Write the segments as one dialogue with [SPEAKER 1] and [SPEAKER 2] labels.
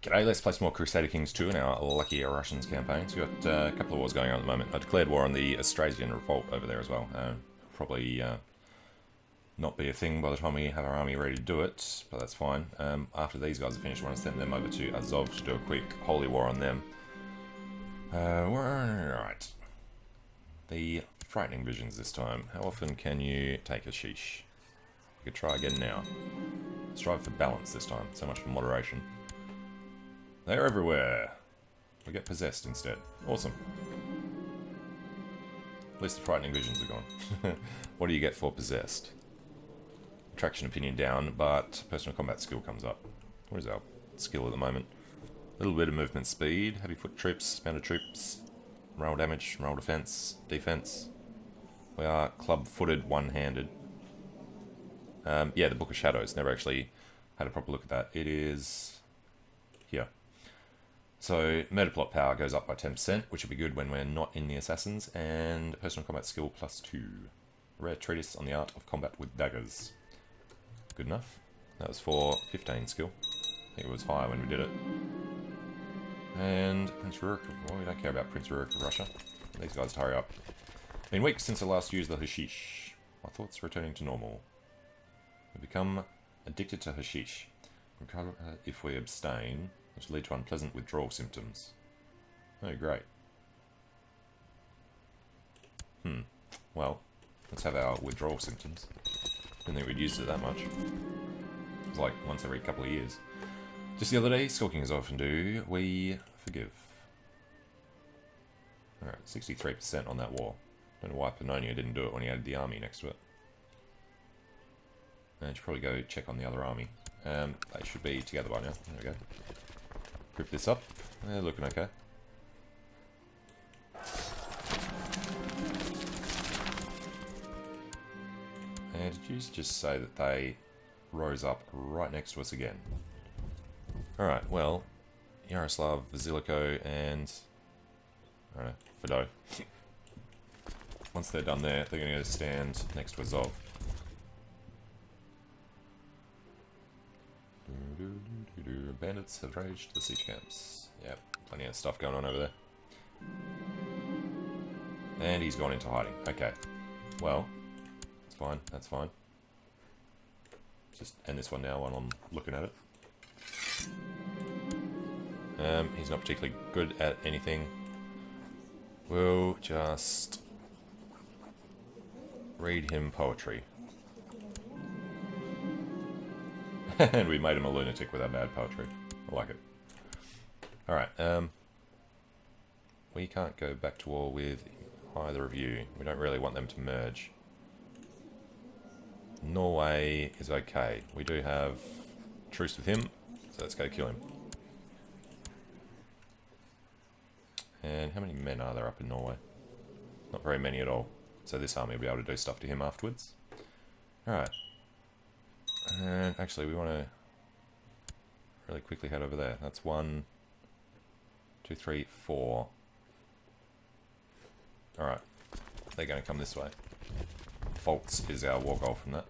[SPEAKER 1] G'day, let's play some more Crusader Kings 2 in our Lucky Russians campaigns. We've got a couple of wars going on at the moment. I declared war on the Austrasian revolt over there as well. Probably not be a thing by the time we have our army ready to do it, but that's fine. After these guys are finished, I want to send them over to Azov to do a quick holy war on them. Right. The frightening visions this time. How often can you take a sheesh? You could try again now. Strive for balance this time, so much for moderation. They're everywhere. We get possessed instead. Awesome. At least the frightening visions are gone. What do you get for possessed? Attraction opinion down, but personal combat skill comes up. What is our skill at the moment? A little bit of movement speed, heavy foot troops, mounted troops, morale damage, morale defense, defense. We are club-footed, one-handed. Yeah, the Book of Shadows. Never actually had a proper look at that. It is here. So, murder plot power goes up by 10%, which will be good when we're not in the assassins, and personal combat skill +2. Rare treatise on the art of combat with daggers. Good enough. That was for 15 skill. I think it was higher when we did it. And Prince Rurik, well, we don't care about Prince Rurik of Russia. These guys hurry up. Been weeks since I last used the hashish. My thoughts returning to normal. We become addicted to hashish. If we abstain, which lead to unpleasant withdrawal symptoms. Oh, great. Well, let's have our withdrawal symptoms. Didn't think we'd used it that much. It's like once every couple of years. Just the other day, skulking as I often do, we forgive. Alright, 63% on that war. Don't know why Pannonia didn't do it when he had the army next to it. And I should probably go check on the other army. They should be together by now. There we go. Grip this up. They're looking okay. And did you just say that they rose up right next to us again? Alright, well, Yaroslav, Vasiliko, and I don't know, Fado. Once they're done there, they're going to go stand next to Azov. Bandits have raged the siege camps. Yep, plenty of stuff going on over there. And he's gone into hiding. Okay. Well, that's fine, that's fine. Just end this one now while I'm looking at it. He's not particularly good at anything. We'll just read him poetry. And we made him a lunatic with our bad poetry. I like it. Alright, we can't go back to war with either of you. We don't really want them to merge. Norway is okay. We do have truce with him, so let's go kill him. And how many men are there up in Norway? Not very many at all. So this army will be able to do stuff to him afterwards. Alright. And actually, we want to really quickly head over there. That's 1, 2, 3, 4. Alright. They're going to come this way. Faults is our war goal from that.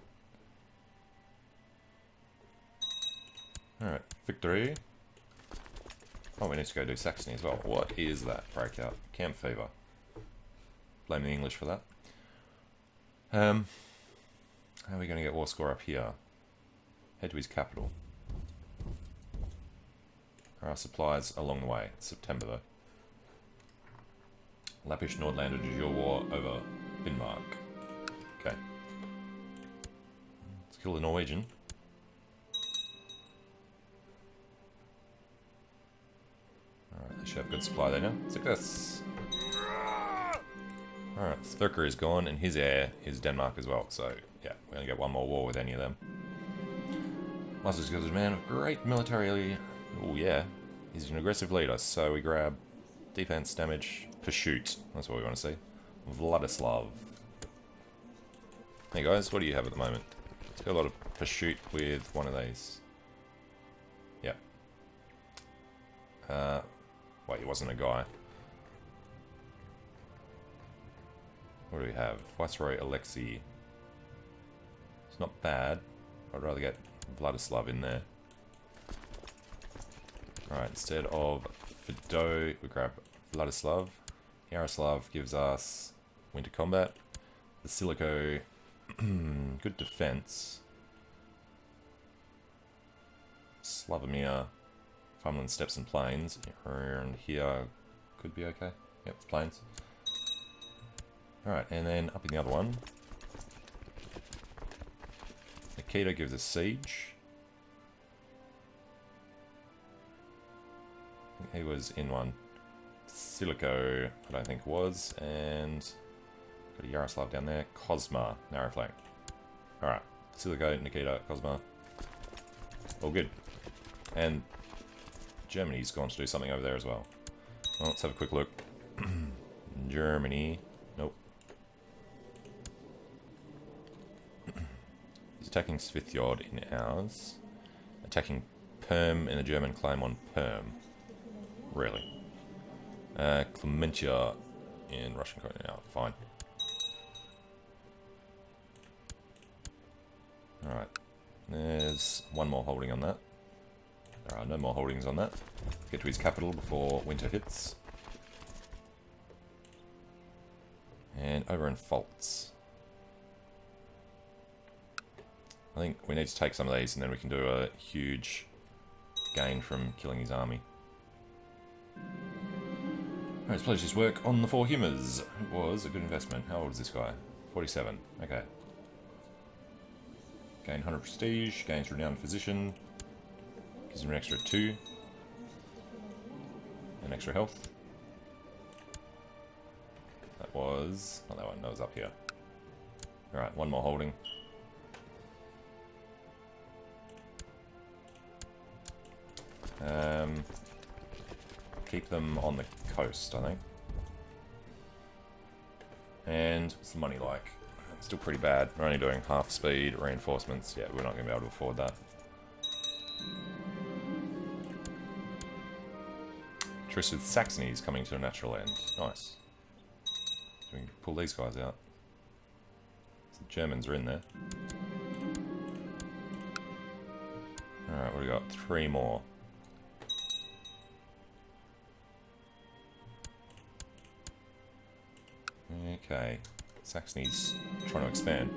[SPEAKER 1] Alright, victory. Oh, we need to go do Saxony as well. What is that breakout? Camp fever. Blame the English for that. How are we going to get war score up here? Head to his capital. Are our supplies along the way? It's September though. Lappish Nordlander de jour war over Finnmark. Okay. Let's kill the Norwegian. Alright, they should have good supply there now. Success! Alright, Thurker is gone and his heir is Denmark as well, so yeah, we're gonna get one more war with any of them. Master's a man of great military. Oh yeah, he's an aggressive leader, so we grab defense, damage, pursuit. That's what we want to see. Vladislav. Hey guys, what do you have at the moment? Let's get a lot of pursuit with one of these. Yep. Wait, he wasn't a guy. What do we have? Viceroy Alexei. It's not bad. I'd rather get Vladislav in there. Alright, instead of Fido, we grab Vladislav. Yaroslav gives us winter combat. The Silico, good defense. Slavomir, Farmland Steppes and Plains. Around here could be okay. Yep, it's plains. Alright, and then up in the other one, Nikita gives us siege. I think he was in one. Silico, I don't think was, and got a Yaroslav down there. Cosma, narrow flank. Alright, Silico, Nikita, Cosma. All good. And Germany's gone to do something over there as well. Well, let's have a quick look. Germany. Nope. He's attacking Svithjord in ours. Attacking Perm in a German claim on Perm. Really. Clementia in Russian claim now. Fine. Alright. There's one more holding on that. There are no more holdings on that. Get to his capital before winter hits. And over in Pfalz. I think we need to take some of these and then we can do a huge gain from killing his army. Alright, let's finish this work on the 4 humors. It was a good investment. How old is this guy? 47. Okay. Gain 100 prestige, gains renowned physician. Gives him an extra 2. And extra health. That was... not that one, that was up here. Alright, one more holding. Keep them on the coast, I think. And what's the money like? It's still pretty bad. We're only doing half speed, reinforcements. Yeah, we're not going to be able to afford that. Truce with Saxony is coming to a natural end. Nice. So we can pull these guys out. The Germans are in there. Alright, what do we got? 3 more. Okay. Saxony's trying to expand.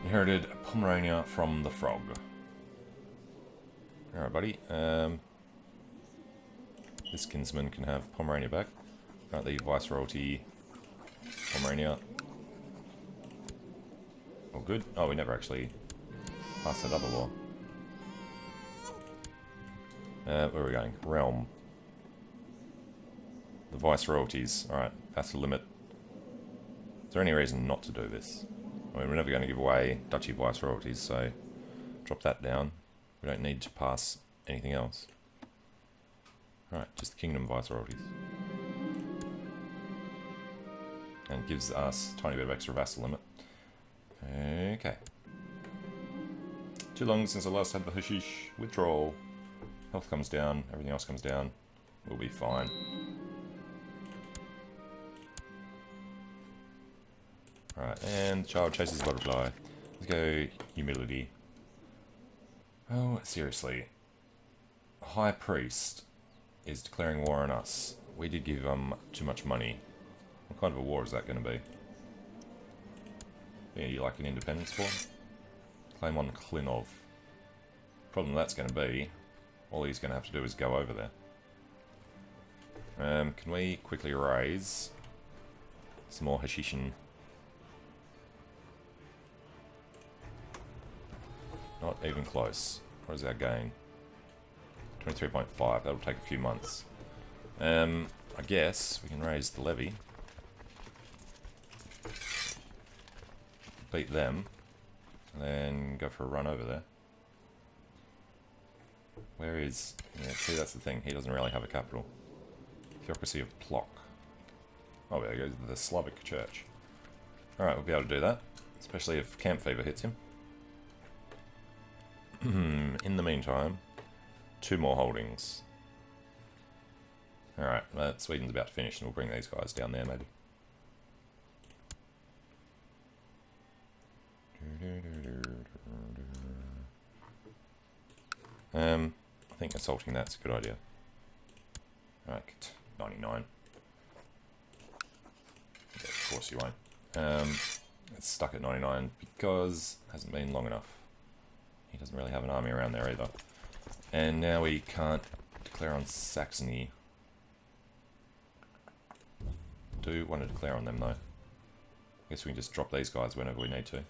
[SPEAKER 1] Inherited Pomerania from the Frog. Alright, buddy. This kinsman can have Pomerania back. Alright, the Viceroyalty Pomerania. All good. Oh, we never actually passed that other law. Where are we going? Realm. The Viceroyalties. Alright, that's the limit. Is there any reason not to do this? I mean, we're never going to give away Duchy Viceroyalties, so drop that down. We don't need to pass anything else. Alright, just the Kingdom Viceroyalties. And gives us a tiny bit of extra vassal limit. Okay. Too long since I last had the hashish. Withdrawal. Health comes down, everything else comes down. We'll be fine. Alright, and child chases butterfly. Let's go humility. Oh, seriously. High Priest is declaring war on us. We did give him too much money. What kind of a war is that going to be? Yeah, like an independence war? Claim on Klinov. Problem that's going to be, all he's going to have to do is go over there. Can we quickly raise some more Hashishin? Not even close. What is our gain? 23.5. That'll take a few months. I guess we can raise the levy. Beat them. And then go for a run over there. Where is... yeah, see, that's the thing. He doesn't really have a capital. Theocracy of Plock. Oh, there goes the Slavic Church. Alright, we'll be able to do that. Especially if camp fever hits him. In the meantime, 2 more holdings. Alright, Sweden's about to finish and we'll bring these guys down there maybe. I think assaulting that's a good idea. Right, 99. Okay, of course you won't. It's stuck at 99 because it hasn't been long enough. He doesn't really have an army around there either. And now we can't declare on Saxony. Do want to declare on them though. I guess we can just drop these guys whenever we need to.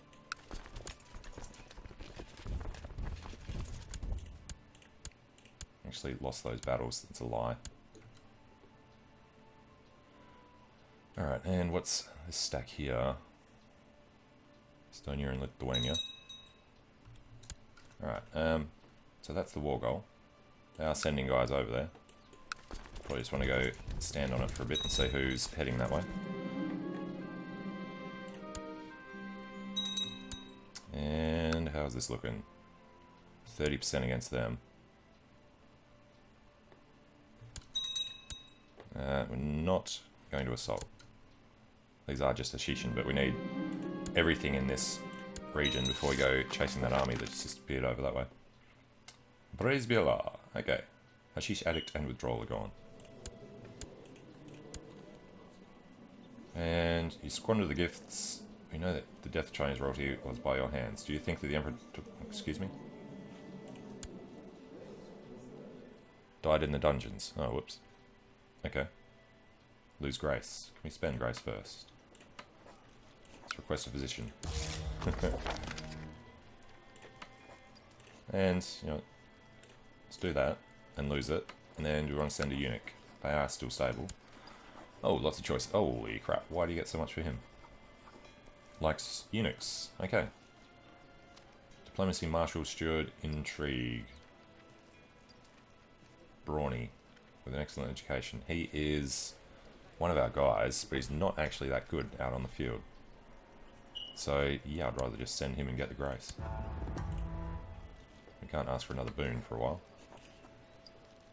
[SPEAKER 1] Actually lost those battles, it's a lie. Alright, and what's this stack here? Estonia and Lithuania. Alright, so that's the war goal. They are sending guys over there. Probably just want to go stand on it for a bit and see who's heading that way. And how's this looking? 30% against them. We're not going to assault. These are just a Shishin, but we need everything in this region before we go chasing that army that's just appeared over that way. Brezbila. Okay. Hashish Addict and Withdrawal are gone. And you squander the gifts. We know that the death of Chinese royalty was by your hands. Do you think that the Emperor took... Excuse me? Died in the dungeons. Oh, whoops. Okay. Lose grace. Can we spend grace first? Let's request a position. And, you know, let's do that and lose it. And then we want to send a eunuch. They are still stable. Oh, lots of choice. Holy crap. Why do you get so much for him? Likes eunuchs. Okay. Diplomacy, martial, steward, intrigue. Brawny. With an excellent education. He is one of our guys, but he's not actually that good out on the field. So, yeah, I'd rather just send him and get the grace. We can't ask for another boon for a while.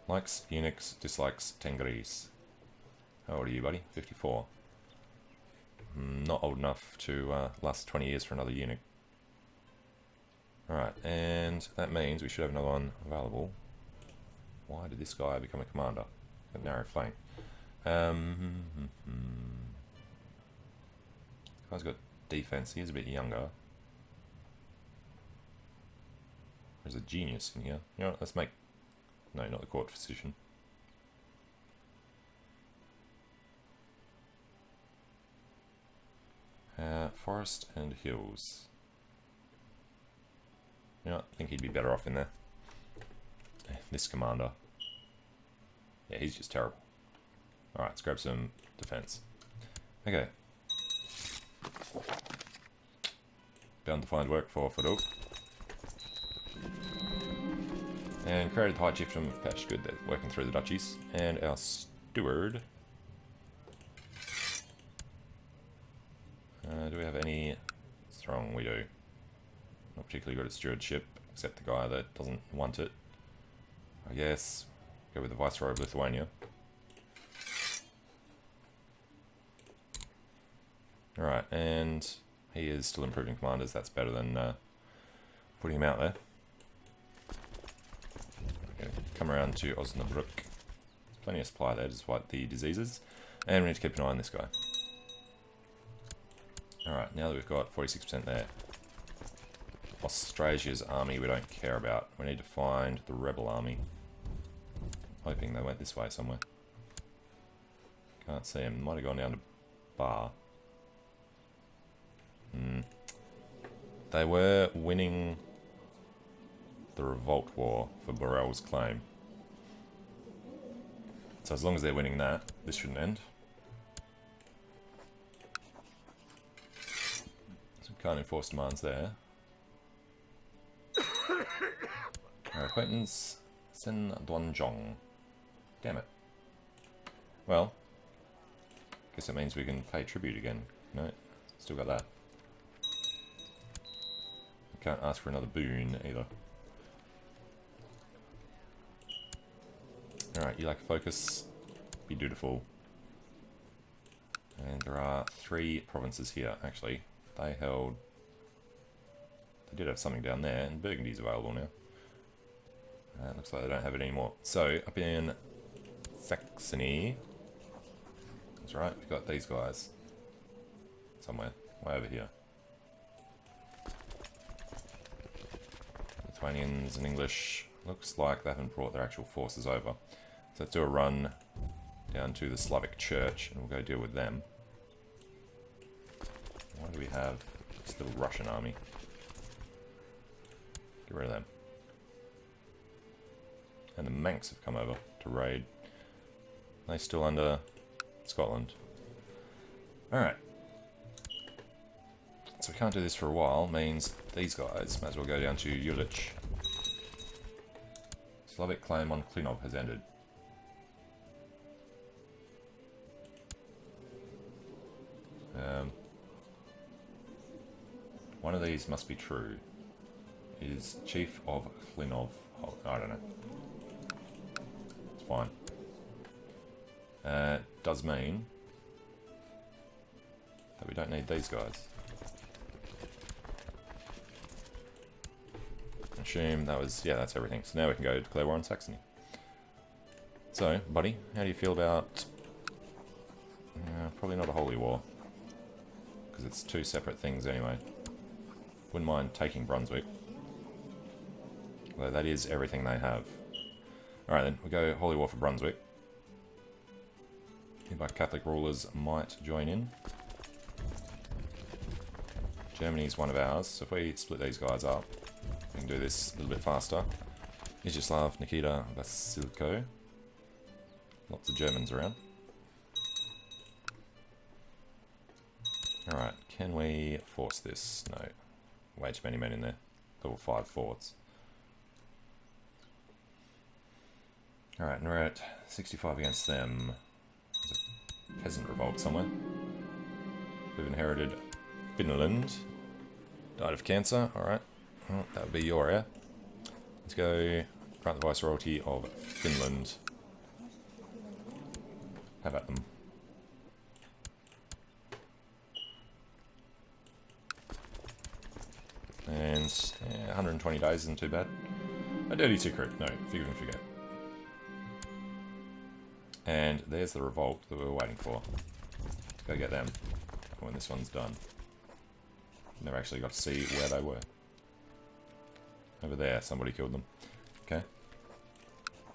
[SPEAKER 1] Likes eunuchs, dislikes Tengris. How old are you, buddy? 54. Not old enough to last 20 years for another eunuch. Alright, and that means we should have another one available. Why did this guy become a commander? A narrow flank. Guy's got defense. He's a bit younger. There's a genius in here. You know what, let's make... No, not the court physician. Forest and hills. You know what, I think he'd be better off in there. This commander. Yeah, he's just terrible. Alright, let's grab some defense. Okay. Bound to find work for Farouk. And created the High Chiefdom of Pesh. Good, they're working through the duchies. And our steward. Do we have any... Strong, we do. Not particularly good at stewardship, except the guy that doesn't want it. I guess go with the Viceroy of Lithuania. Alright, and he is still improving commanders. That's better than putting him out there. Okay, come around to Osnabrück. There's plenty of supply there, despite the diseases. And we need to keep an eye on this guy. Alright, now that we've got 46% there. Austrasia's army we don't care about. We need to find the rebel army. Hoping they went this way somewhere. Can't see them. Might have gone down to Bar. They were winning the revolt war for Borel's claim. So as long as they're winning that, this shouldn't end. So we can't enforce demands there. Our acquaintance, Sen Duanzhong. Damn it. Well, guess that means we can pay tribute again. No, still got that. Can't ask for another boon either. Alright, you like focus? Be dutiful. And there are 3 provinces here, actually. They held... They did have something down there, and Burgundy's available now. Looks like they don't have it anymore. So, up in Saxony. That's right, we've got these guys. Somewhere. Way over here. Lithuanians and English. Looks like they haven't brought their actual forces over. So let's do a run down to the Slavic Church and we'll go deal with them. Why do we have this little Russian army? Get rid of them. And the Manx have come over to raid. Are they still under Scotland? Alright. So we can't do this for a while, means these guys might as well go down to Ulich. Slavic claim on Klinov has ended. One of these must be true. Is Chief of Klinov. Oh, I don't know. It's fine. Does mean that we don't need these guys. Assume that was, yeah, that's everything. So now we can go declare war on Saxony. So, buddy, how do you feel about... probably not a holy war. Because it's two separate things anyway. Wouldn't mind taking Brunswick. Although that is everything they have. Alright then, we'll go holy war for Brunswick. Nearby Catholic rulers might join in. Germany's one of ours, so if we split these guys up, we can do this a little bit faster. Vyacheslav, Nikita, Vasilko. Lots of Germans around. Alright, can we force this? No. Way too many men in there. Level 5 forts. Alright, and we're at 65 against them. There's a peasant revolt somewhere. We've inherited Finland. Died of cancer, alright. Well, that would be your heir. Let's go grant the Viceroyalty of Finland. Have at them. And 120 days isn't too bad. A dirty secret, no, forgive and forget. And there's the revolt that we were waiting for. Let's go get them when this one's done. Never actually got to see where they were. Over there, somebody killed them. Okay.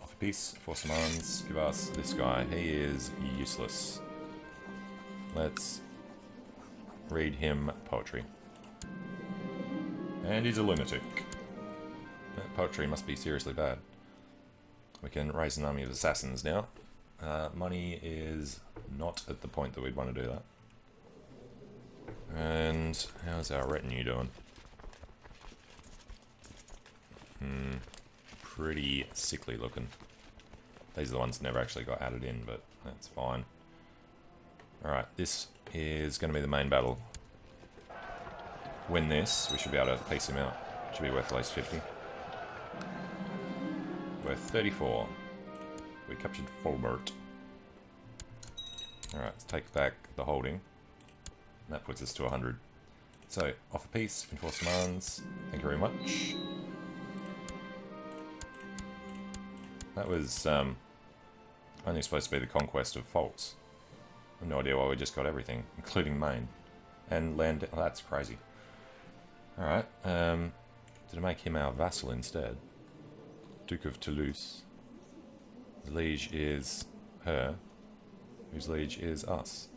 [SPEAKER 1] Offer peace, force demands, give us this guy. He is useless. Let's read him poetry. And he's a lunatic. That poetry must be seriously bad. We can raise an army of assassins now. Money is not at the point that we'd want to do that. And how's our retinue doing? Pretty sickly looking. These are the ones that never actually got added in, but that's fine. Alright, this is going to be the main battle. Win this, we should be able to piece him out. Should be worth at least 50. Worth 34. We captured Folbert. Alright, let's take back the holding. And that puts us to 100. So, offer peace, enforce demands. Thank you very much. That was only supposed to be the conquest of Pfalz. I have no idea why we just got everything, including Maine. And land... Oh, that's crazy. Alright, did I make him our vassal instead? Duke of Toulouse. His liege is her, whose liege is us.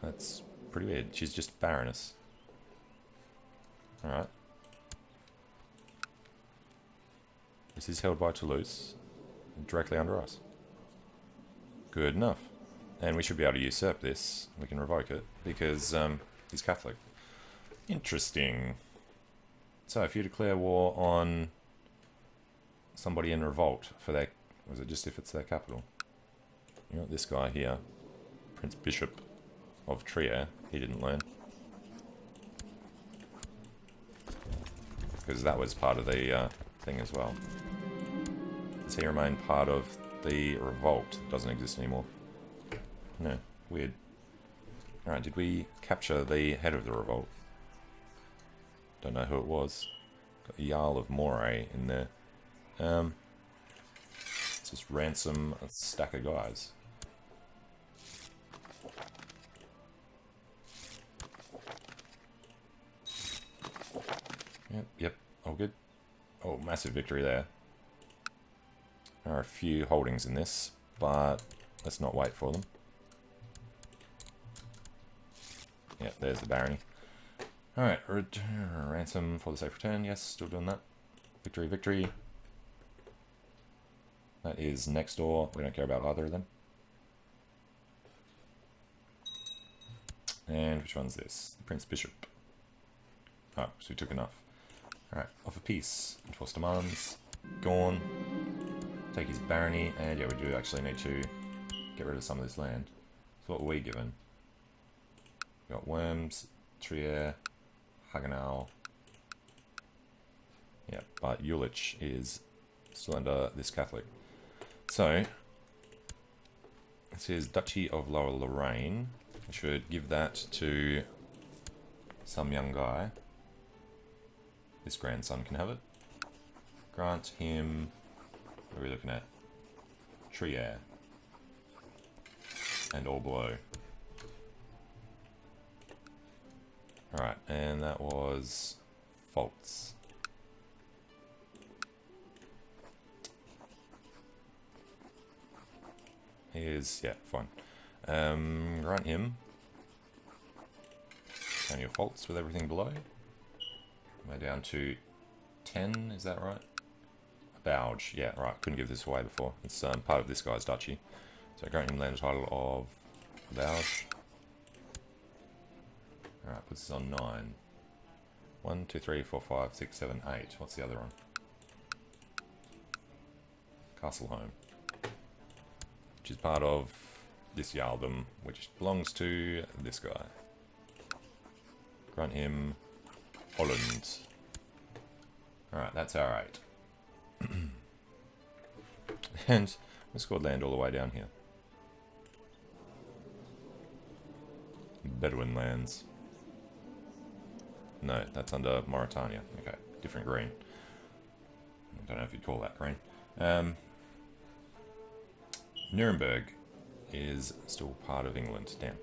[SPEAKER 1] That's pretty weird. She's just Baroness. Alright. This is held by Toulouse, directly under us. Good enough. And we should be able to usurp this. We can revoke it, because he's Catholic. Interesting. So, if you declare war on somebody in revolt for their... Was it just if it's their capital? You got this guy here. Prince Bishop of Trier. He didn't learn. Because that was part of the thing as well. Does he remain part of the revolt that doesn't exist anymore? No, weird. Alright, did we capture the head of the revolt? Don't know who it was. Got Jarl of Moray in there. Let's just ransom a stack of guys. Yep, all good. Oh, massive victory there. There are a few holdings in this, but let's not wait for them. Yep, there's the barony. Alright, ransom for the safe return. Yes, still doing that. Victory, victory. That is next door. We don't care about either of them. And which one's this? The Prince Bishop. Oh, so we took enough. Alright, offer peace. Enforce demands. Gone. Take his barony. And yeah, we do actually need to get rid of some of this land. So what were we given? We got Worms, Trier, Hagenau. Yeah, but Jülich is still under this Catholic. So, this is Duchy of Lower Lorraine. I should give that to some young guy. This grandson can have it. Grant him, what are we looking at? Trier. And all below. Alright, and that was Faults. Here's, yeah, fine. Grant him. Count your faults with everything below. We're down to 10, is that right? A Bauge, yeah, right, couldn't give this away before. It's part of this guy's duchy. So grant him land title of Bauge. Alright, puts us on 9. 1, 2, 3, 4, 5, 6, 7, 8. What's the other one? Castleholm. Which is part of this Jarldom, which belongs to this guy. Grant him Holland. Alright, that's our 8. And we scored land all the way down here. Bedouin lands. No, that's under Mauritania. Okay, different green. I don't know if you'd call that green. Nuremberg is still part of England. Damn.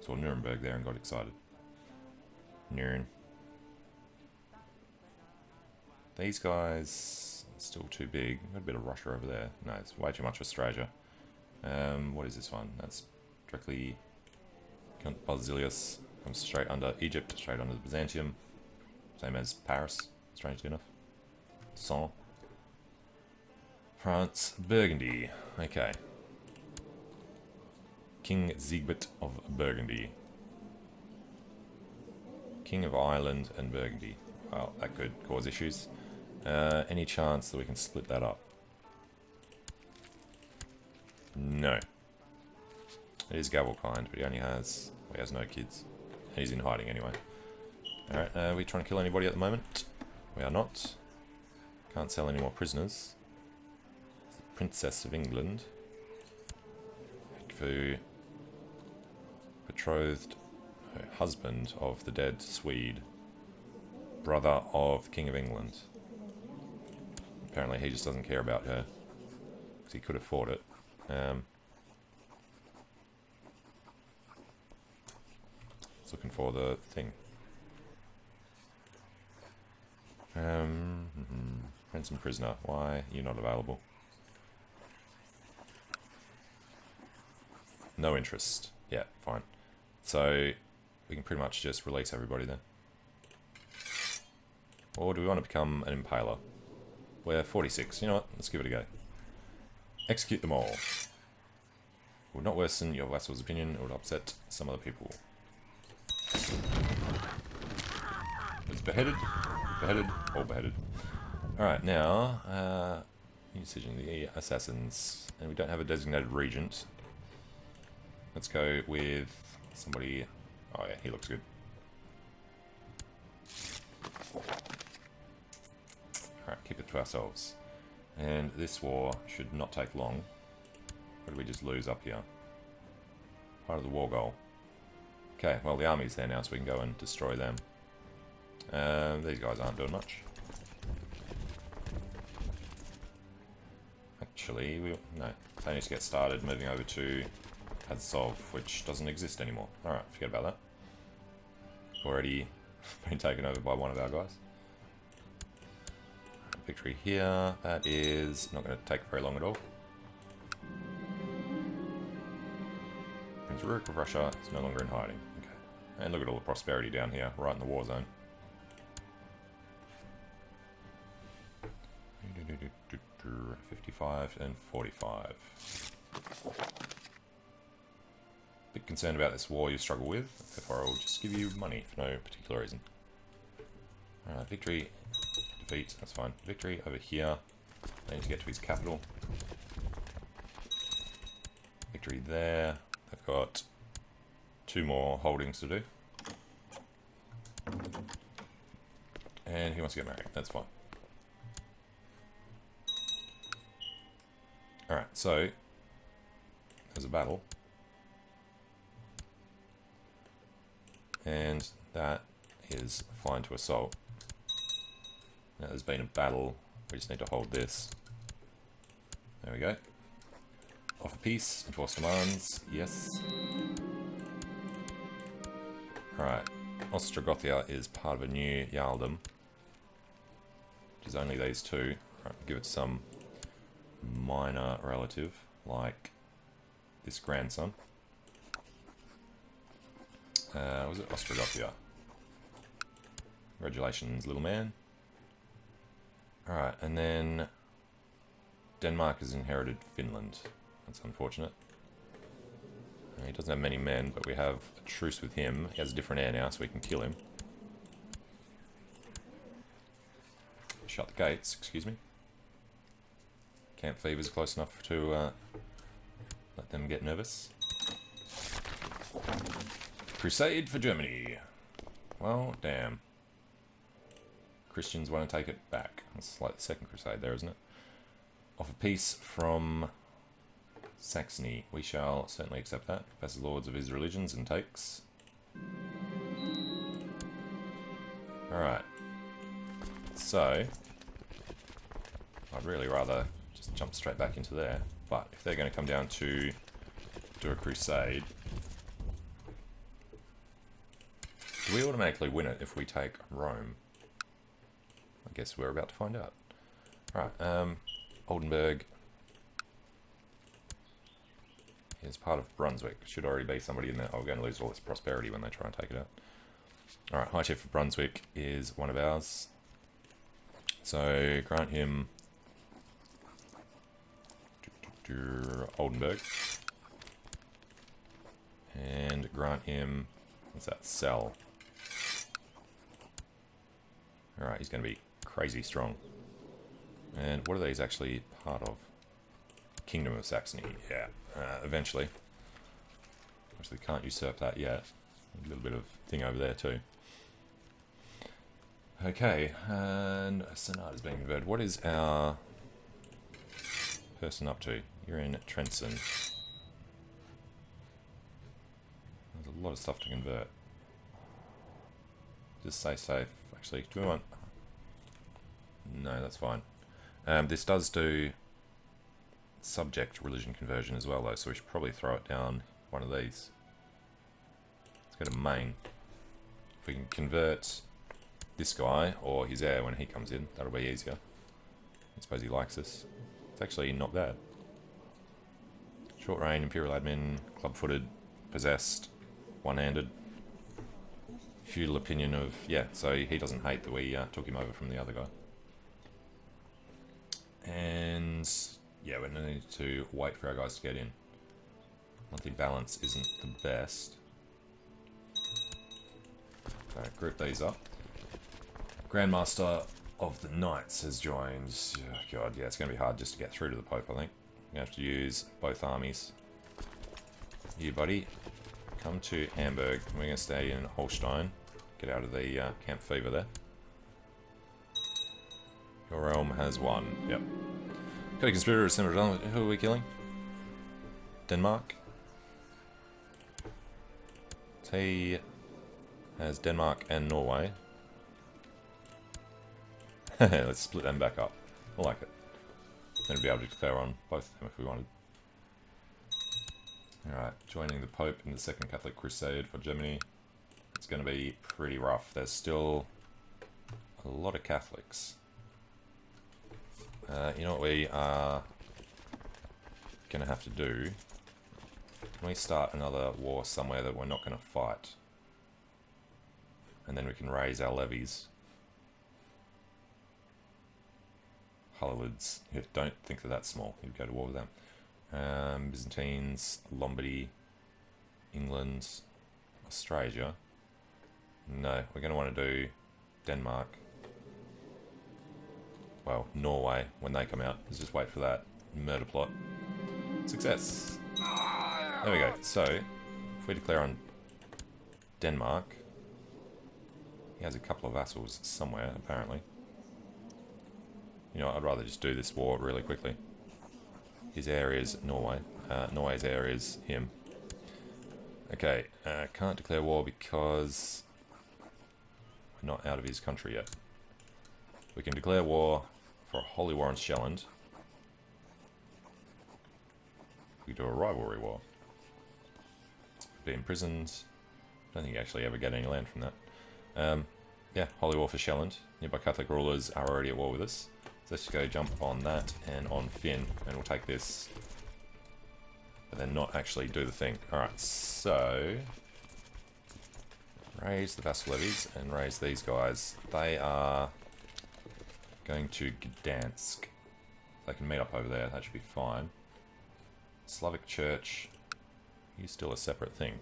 [SPEAKER 1] Saw Nuremberg there and got excited. Nurn. These guys still too big. Got a bit of Russia over there. No, it's way too much Australia. What is this one? That's directly Count Basilius. Comes straight under Egypt, straight under Byzantium. Same as Paris, strangely enough. Saint. France, Burgundy. Okay. King Siegbert of Burgundy. King of Ireland and Burgundy. Well, that could cause issues. Any chance that we can split that up? No. It is Gavelkind, but he only has... Well, he has no kids. And he's in hiding anyway. Alright, are we trying to kill anybody at the moment? We are not. Can't sell any more prisoners. Princess of England. For betrothed husband of the dead Swede. Brother of King of England. Apparently he just doesn't care about her. Because he could afford it. Looking for the thing. Ransom prisoner. Why you're not available? No interest. Yeah, fine. So we can pretty much just release everybody then. Or do we want to become an impaler? We're 46. You know what? Let's give it a go. Execute them all. It would not worsen your vassal's opinion. It would upset some other people. It's beheaded, beheaded, or beheaded. Alright, now, new decision, the assassins. And we don't have a designated regent. Let's go with somebody... Oh yeah, he looks good. Alright, keep it to ourselves. And this war should not take long. What did we just lose up here? Part of the war goal. Okay, well the army's there now, so we can go and destroy them. These guys aren't doing much. actually, no. They need to get started moving over to Azov, which doesn't exist anymore. Alright, forget about that. Already been taken over by one of our guys. Victory here. That is not going to take very long at all. Prince Rook of Russia is no longer in hiding. Okay. And look at all the prosperity down here, right in the war zone. 55 and 45. Bit concerned about this war you struggle with, therefore I'll just give you money for no particular reason. Alright, victory, defeat, that's fine. Victory over here. They need to get to his capital. Victory there. They've got 2 more holdings to do. And he wants to get married, that's fine. Alright, so there's a battle. And that is fine to assault. Now there's been a battle, we just need to hold this. There we go. Offer peace, enforce demands, yes. Alright, Ostrogothia is part of a new Jarldom, which is only these 2. Alright, give it some minor relative, like this grandson. Was it Ostrogothia? Congratulations, little man. Alright, and then Denmark has inherited Finland. That's unfortunate. He doesn't have many men, but we have a truce with him. He has a different heir now, so we can kill him. Shut the gates, excuse me. Camp fever's close enough to let them get nervous. Crusade for Germany. Well, damn. Christians want to take it back. That's like the second crusade there, isn't it? Offer peace from Saxony. We shall certainly accept that. As lords of his religions and takes. Alright. So, I'd really rather just jump straight back into there. But if they're going to come down to do a crusade, do we automatically win it if we take Rome? I guess we're about to find out. Alright, Oldenburg is part of Brunswick. Should already be somebody in there. Oh, we're going to lose all this prosperity when they try and take it out. Alright, High Chief of Brunswick is one of ours. So, grant him Oldenburg. And grant him, what's that, Sell. Alright, he's going to be crazy strong. And what are these actually part of? Kingdom of Saxony, yeah, eventually. Actually, can't usurp that yet. A little bit of thing over there too. Okay, and Senat is being converted. What is our person up to? You're in Trenton. There's a lot of stuff to convert. Just stay safe. Actually, do we want... No, that's fine. This does do subject religion conversion as well, though, so we should probably throw it down one of these. Let's go to main. If we can convert this guy, or his heir when he comes in, that'll be easier. I suppose he likes this. It's actually not bad. Short range, Imperial Admin, club-footed, possessed, one-handed. Feudal opinion of... Yeah, so he doesn't hate that we took him over from the other guy. And... yeah, we need to wait for our guys to get in. Monthly balance isn't the best. Okay, group these up. Grandmaster of the Knights has joined. Oh god, yeah, it's going to be hard just to get through to the Pope, I think. We're going to have to use both armies. You, buddy, come to Hamburg. We're going to stay in Holstein. Get out of the camp fever there. Your realm has won. Yep. Got a conspirator of similar. Who are we killing? Denmark. He has Denmark and Norway. Let's split them back up. I like it. Then we'd be able to declare on both of them if we wanted. Alright, joining the Pope in the Second Catholic Crusade for Germany. It's going to be pretty rough. There's still a lot of Catholics. You know what we are going to have to do? Can we start another war somewhere that we're not going to fight? And then we can raise our levies. Hullelids, don't think that that's small. You'd go to war with them. Byzantines, Lombardy, England, Australia. No, we're going to want to do Denmark. Well, Norway, when they come out. Let's just wait for that murder plot. Success! There we go. So, if we declare on Denmark, he has a couple of vassals somewhere, apparently. You know, I'd rather just do this war really quickly. His heir is Norway. Norway's heir is him. Okay, can't declare war because we're not out of his country yet. We can declare war for a holy war on Shelland. We do a rivalry war. Be imprisoned. Don't think you actually ever get any land from that. Yeah, holy war for Shelland. Nearby Catholic rulers are already at war with us. So let's just go jump on that and on Finn, and we'll take this, but then not actually do the thing. Alright, so raise the vassal levies and raise these guys. They are going to Gdansk. They can meet up over there, that should be fine. Slavic Church, he's still a separate thing.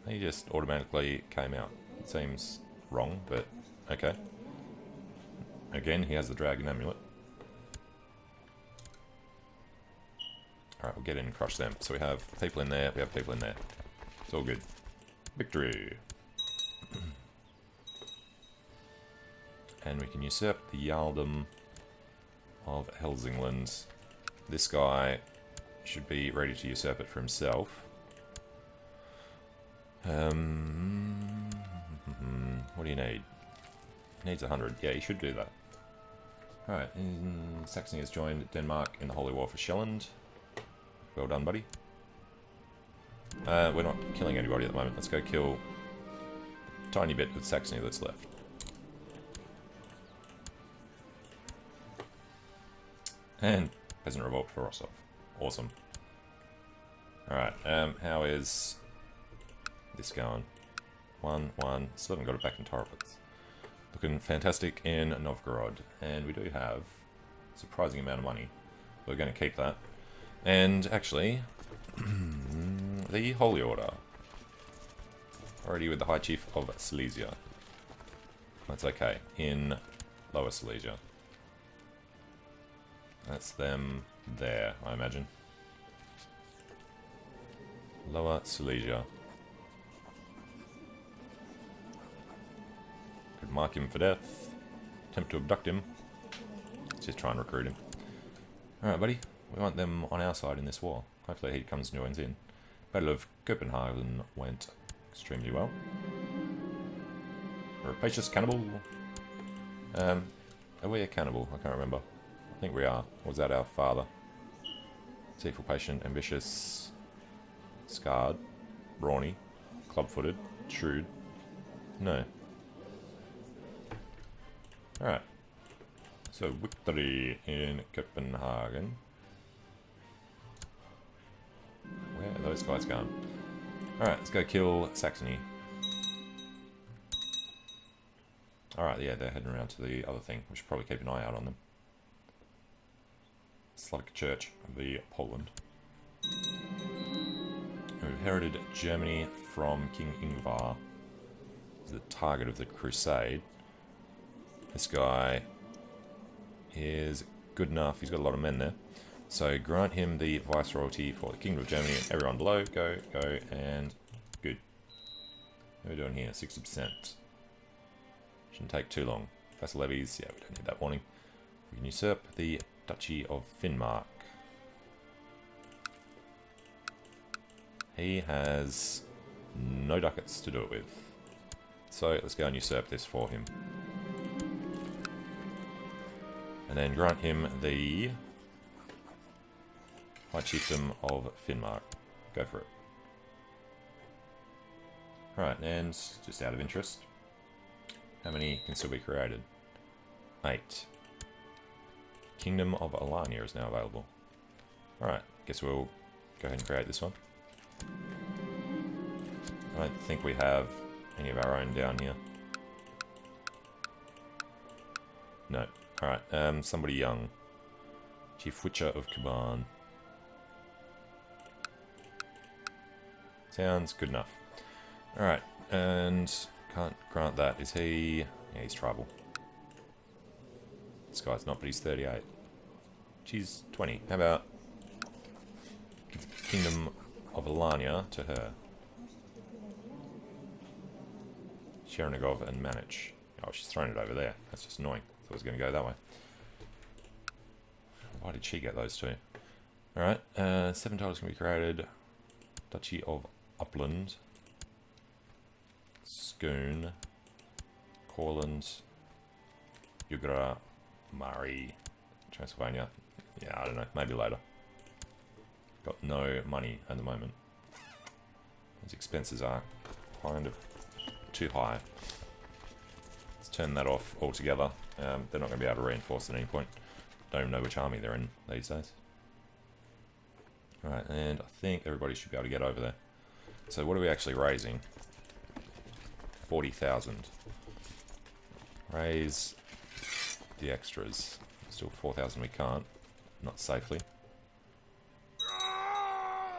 [SPEAKER 1] He just automatically came out. It seems wrong, but okay. Again, he has the dragon amulet. Alright, we'll get in and crush them. So we have people in there, we have people in there. It's all good. Victory! And we can usurp the Jarldom of Helsingland. This guy should be ready to usurp it for himself. What do you need? He needs 100. Yeah, he should do that. Alright, Saxony has joined Denmark in the Holy War for Shelland. Well done, buddy. We're not killing anybody at the moment. Let's go kill a tiny bit of Saxony that's left. And Peasant Revolt for Rostov. Awesome. Alright, how is this going? 1-1. Still haven't got it back in Toropets. Looking fantastic in Novgorod. And we do have a surprising amount of money. We're going to keep that. And actually, the Holy Order. Already with the High Chief of Silesia. That's okay. In Lower Silesia. That's them there, I imagine. Lower Silesia. Could mark him for death. Attempt to abduct him. Let's just try and recruit him. Alright, buddy. We want them on our side in this war. Hopefully he comes and joins in. Battle of Copenhagen went extremely well. Rapacious cannibal. Are we a cannibal? I can't remember. I think we are. Or was that our father? Deceitful, patient, ambitious, scarred, brawny, club-footed, shrewd. No. Alright. So, victory in Copenhagen. Where are those guys going? Alright, let's go kill Saxony. Alright, yeah, they're heading around to the other thing. We should probably keep an eye out on them. Slavic Church of the Poland. Who inherited Germany from King Ingvar. He's the target of the Crusade. This guy is good enough. He's got a lot of men there. So grant him the viceroyalty for the Kingdom of Germany. Everyone below, go, and good. What are we doing here? 60%. Shouldn't take too long. Vassal levies, yeah, we don't need that warning. We can usurp the Duchy of Finnmark. He has no ducats to do it with. So let's go and usurp this for him. And then grant him the High Chiefdom of Finnmark. Go for it. Right, and just out of interest, how many can still be created? 8. Kingdom of Alania is now available. Alright, guess we'll go ahead and create this one. I don't think we have any of our own down here. No. Alright, somebody young. Chief Witcher of Kaban. Sounds good enough. Alright, and can't grant that. Is he... yeah, he's tribal. This guy's not, but he's 38. She's 20. How about Kingdom of Alania to her? Sherenigov and Manich. Oh, she's thrown it over there. That's just annoying. Thought it was going to go that way. Why did she get those two? Alright, 7 titles can be created. Duchy of Upland. Skoon. Courland. Yugra. Murray. Transylvania. Yeah, I don't know. Maybe later. Got no money at the moment. Those expenses are kind of too high. Let's turn that off altogether. They're not going to be able to reinforce at any point. Don't even know which army they're in these days. Right, and I think everybody should be able to get over there. So what are we actually raising? 40,000. Raise the extras. Still 4,000 we can't. Not safely.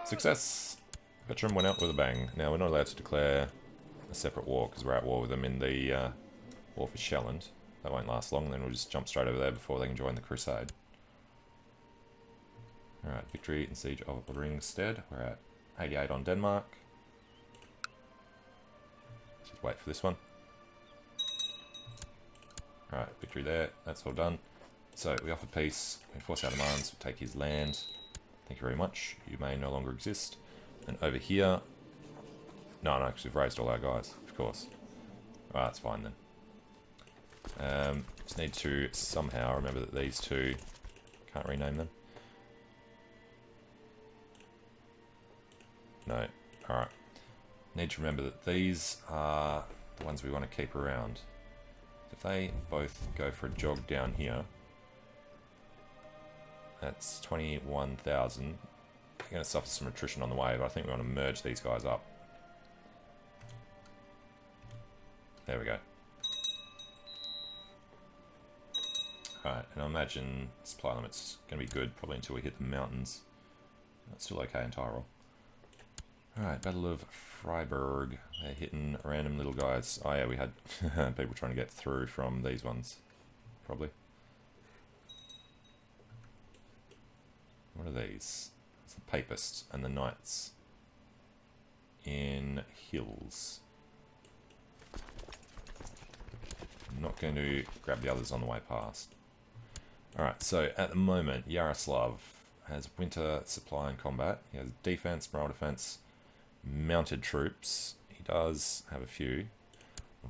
[SPEAKER 1] Success! Petrum went out with a bang. Now we're not allowed to declare a separate war because we're at war with them in the war for Shelland. That won't last long, then we'll just jump straight over there before they can join the Crusade. Alright, victory in Siege of Ringstead. We're at 88 on Denmark. Let's just wait for this one. Alright, victory there. That's all done. So, we offer peace. We enforce our demands. We take his land. Thank you very much. You may no longer exist. And over here... no, because we've raised all our guys, of course. Alright, that's fine then. Just need to somehow remember that these two... can't rename them. No. Alright. Need to remember that these are the ones we want to keep around. If they both go for a jog down here, that's 21,000. We're going to suffer some attrition on the way, but I think we want to merge these guys up. There we go. Alright, and I imagine supply limit's going to be good, probably until we hit the mountains. That's still okay in Tyrol. Alright, Battle of Freiburg. They're hitting random little guys. Oh yeah, we had people trying to get through from these ones. Probably. What are these? It's the Papists and the Knights. In hills. I'm not going to grab the others on the way past. Alright, so at the moment, Yaroslav has winter supply and combat. He has defense, morale defense, mounted troops. He does have a few.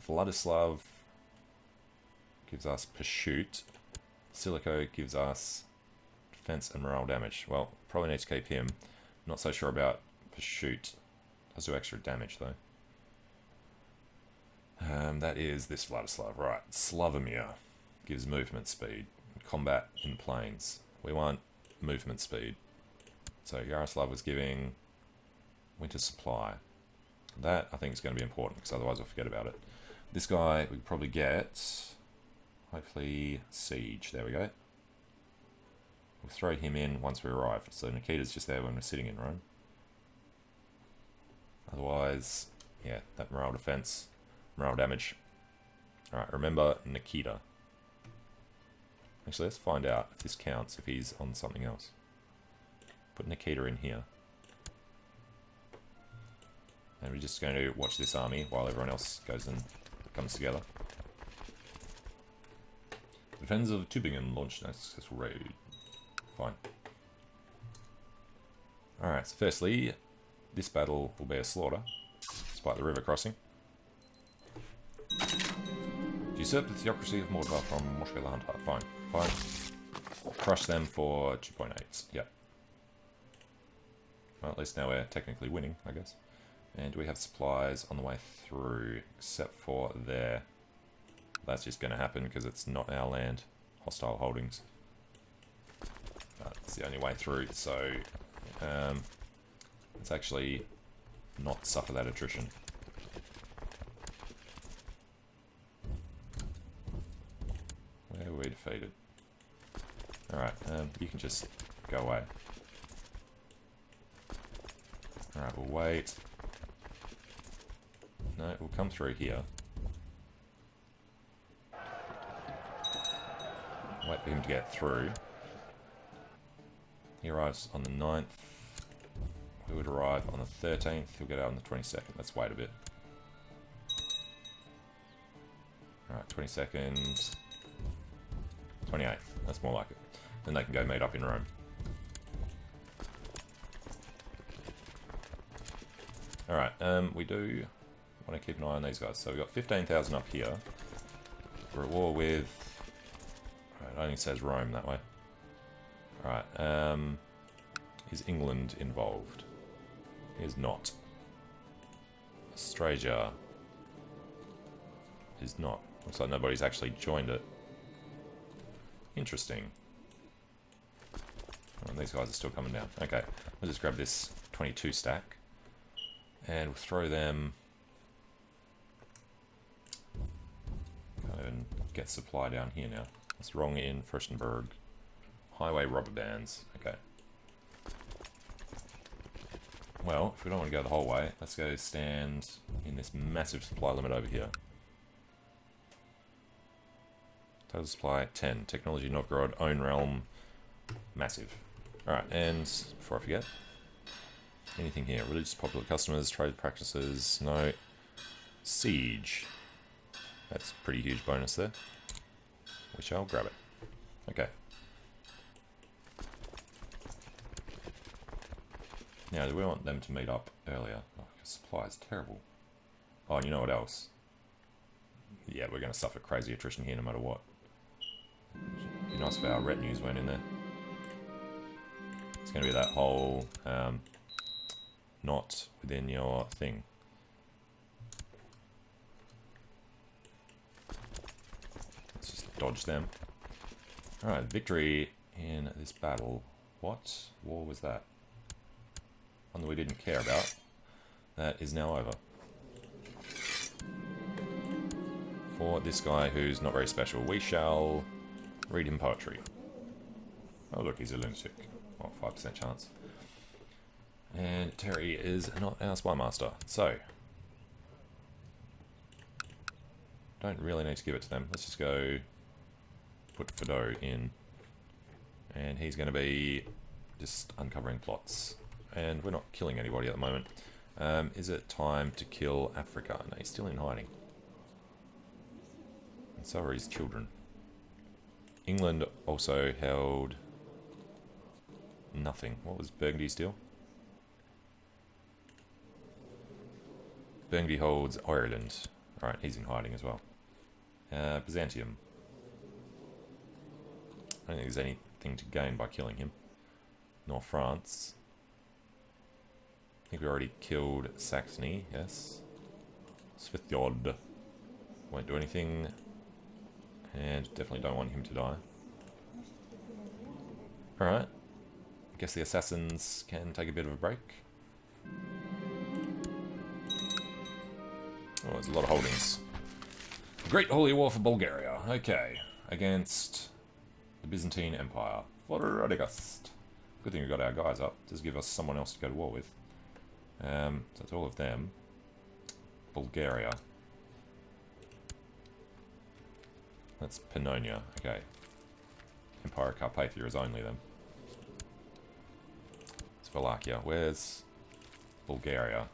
[SPEAKER 1] Vladislav gives us pursuit. Silico gives us defense and morale damage. Well, probably need to keep him. Not so sure about pursuit. Does do extra damage though. That is this Vladislav. Right, Slavomir gives movement speed. Combat in the plains. We want movement speed. So Yaroslav was giving winter supply. That I think is going to be important because otherwise I'll forget about it. This guy we could probably get, hopefully siege. There we go. We'll throw him in once we arrive. So Nikita's just there when we're sitting in Rome. Otherwise, yeah, that morale defense, morale damage. Alright, remember Nikita. Actually, let's find out if this counts, if he's on something else. Put Nikita in here. And we're just going to watch this army while everyone else goes and comes together. Defenders of Tübingen launched a successful raid. Fine. Alright, so firstly, this battle will be a slaughter, despite the river crossing. Usurp the theocracy of Mordor from Moscow the Hunter. Fine. Fine. Crush them for 2.8. Yep. Well, at least now we're technically winning, I guess. And do we have supplies on the way through? Except for there. That's just going to happen because it's not our land. Hostile holdings. It's the only way through, so let's actually not suffer that attrition. Where were we defeated? Alright, you can just go away. Alright, we'll wait. No, we'll come through here. Wait for him to get through. He arrives on the 9th. We would arrive on the 13th. He'll get out on the 22nd. Let's wait a bit. Alright, 22nd. 28th. That's more like it. Then they can go meet up in Rome. Alright, we do want to keep an eye on these guys. So we've got 15,000 up here. We're at war with... It only says Rome that way. Alright, is England involved? He is not. Australia is not. Looks like nobody's actually joined it. Interesting. Oh, these guys are still coming down. Okay, we'll just grab this 22 stack. And we'll throw them... Go and get supply down here now. That's wrong in Fürstenberg. Highway robber bands. Okay. Well, if we don't want to go the whole way, let's go stand in this massive supply limit over here. Total supply 10. Technology Novgorod, own realm, massive. Alright, and before I forget, anything here? Religious popular customers, trade practices, no. Siege. That's a pretty huge bonus there. We shall grab it. Okay. Now, do we want them to meet up earlier? Oh, supply is terrible. Oh, and you know what else? Yeah, we're going to suffer crazy attrition here no matter what. It'd be nice if our retinues weren't in there. It's going to be that whole not within your thing. Let's just dodge them. Alright, victory in this battle. What war was that? One that we didn't care about. That is now over. For this guy who's not very special, we shall read him poetry. Oh look, he's a lunatic. Well, 5% chance. And Terry is not our spy master, so don't really need to give it to them. Let's just go put Fido in, and he's going to be just uncovering plots. And we're not killing anybody at the moment. Is it time to kill Africa? No, he's still in hiding. And so are his children. England also held nothing. What was Burgundy's deal? Burgundy holds Ireland. Alright, he's in hiding as well. Byzantium. I don't think there's anything to gain by killing him. Nor France. I think we already killed Saxony, yes. Svithjod won't do anything. And definitely don't want him to die. Alright. I guess the assassins can take a bit of a break. Oh, there's a lot of holdings. Great Holy War for Bulgaria. Okay. Against the Byzantine Empire. Vorodigast. Good thing we got our guys up. Just give us someone else to go to war with. So it's all of them. Bulgaria. That's Pannonia. Okay. Empire of Carpathia is only them. It's Wallachia. Where's Bulgaria?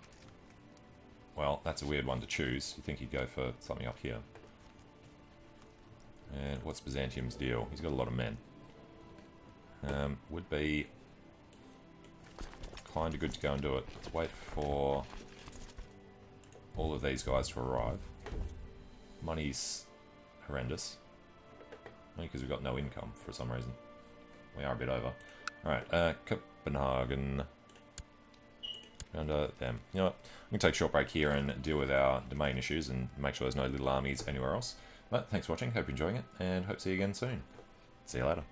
[SPEAKER 1] Well, that's a weird one to choose. You think he'd go for something up here. And what's Byzantium's deal? He's got a lot of men. Would be kind of good to go and do it. Let's wait for all of these guys to arrive. Money's horrendous. Only because we've got no income for some reason. We are a bit over. Alright, Copenhagen. And them. You know what? I'm going to take a short break here and deal with our domain issues and make sure there's no little armies anywhere else. But thanks for watching, hope you're enjoying it, and hope to see you again soon. See you later.